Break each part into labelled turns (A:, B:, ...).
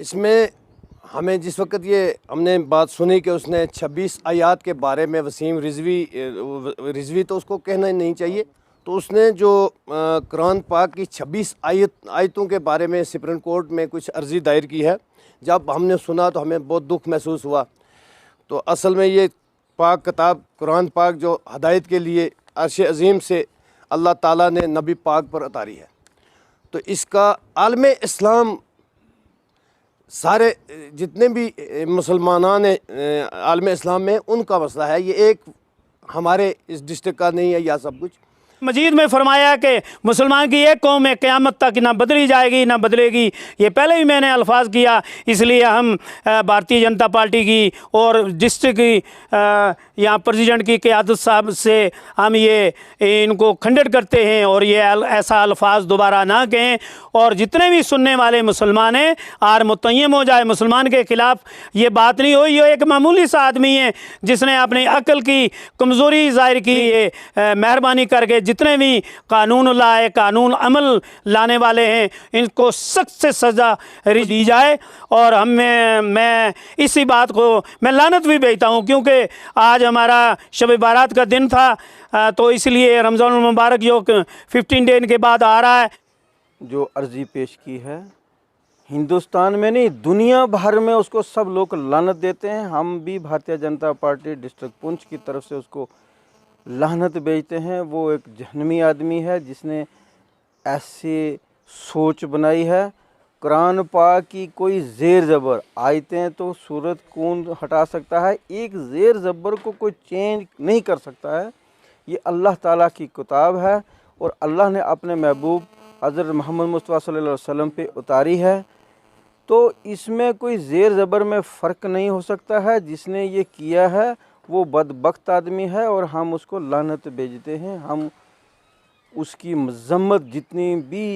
A: इसमें हमें जिस वक्त ये हमने बात सुनी कि उसने 26 आयात के बारे में वसीम रिजवी तो उसको कहना ही नहीं चाहिए, तो उसने जो कुरान पाक की 26 आयतों के बारे में सुप्रीम कोर्ट में कुछ अर्ज़ी दायर की है। जब हमने सुना तो हमें बहुत दुख महसूस हुआ। तो असल में ये पाक किताब कुरान पाक जो हदायत के लिए अर्श अज़ीम से अल्लाह ताला ने नबी पाक पर उतारी है, तो इसका आलम इस्लाम सारे जितने भी मुसलमान हैं आलम इस्लाम में उनका मसला है। ये एक हमारे इस डिस्ट्रिक्ट का नहीं है यह सब कुछ।
B: मजीद में फरमाया कि मुसलमान की एक कौम है क़यामत तक ना बदली जाएगी ना बदलेगी। ये पहले ही मैंने अल्फाज किया, इसलिए हम भारतीय जनता पार्टी की और डिस्ट्रिक्ट की यहाँ प्रेसिडेंट की क़यादत साहब से हम ये इनको खंडित करते हैं और ये ऐसा अल्फाज दोबारा ना कहें। और जितने भी सुनने वाले मुसलमान हैं आर मुतय्यम हो जाए, मुसलमान के ख़िलाफ़ ये बात नहीं हुई। ये एक मामूली सा आदमी है जिसने अपनी अक्ल की कमज़ोरी ज़ाहिर की। ये मेहरबानी करके जितने भी कानून लाए, कानून अमल लाने वाले हैं, इनको सख्त से सज़ा दी जाए। और मैं इसी बात को मैं लानत भी भेजता हूँ, क्योंकि आज हमारा शब बारात का दिन था, तो इसलिए रमज़ान मुबारक जो 15 दिन के बाद आ रहा है।
C: जो अर्ज़ी पेश की है हिंदुस्तान में नहीं दुनिया भर में उसको सब लोग लानत देते हैं। हम भी भारतीय जनता पार्टी डिस्ट्रिक्ट पुंछ की तरफ से उसको लानत भेजते हैं। वो एक जहन्नमी आदमी है जिसने ऐसी सोच बनाई है। कुरान पाक की कोई ज़ेर ज़बर आयतें तो सूरत कौन हटा सकता है, एक ज़ेर ज़बर को कोई चेंज नहीं कर सकता है। ये अल्लाह ताला की किताब है और अल्लाह ने अपने महबूब हज़रत मोहम्मद मुस्तफ़ा सल्लल्लाहु अलैहि वसल्लम पे उतारी है। तो इसमें कोई ज़ेर ज़बर में फ़र्क नहीं हो सकता है। जिसने ये किया है वो बदबख्त आदमी है और हम उसको लानत भेजते हैं। हम उसकी मज़म्मत जितनी भी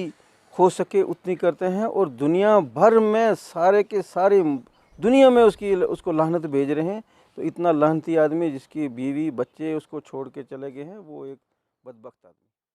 C: हो सके उतनी करते हैं और दुनिया भर में सारे के सारे दुनिया में उसको लानत भेज रहे हैं। तो इतना लानती आदमी जिसकी बीवी बच्चे उसको छोड़ के चले गए हैं, वो एक बदबख्त आदमी।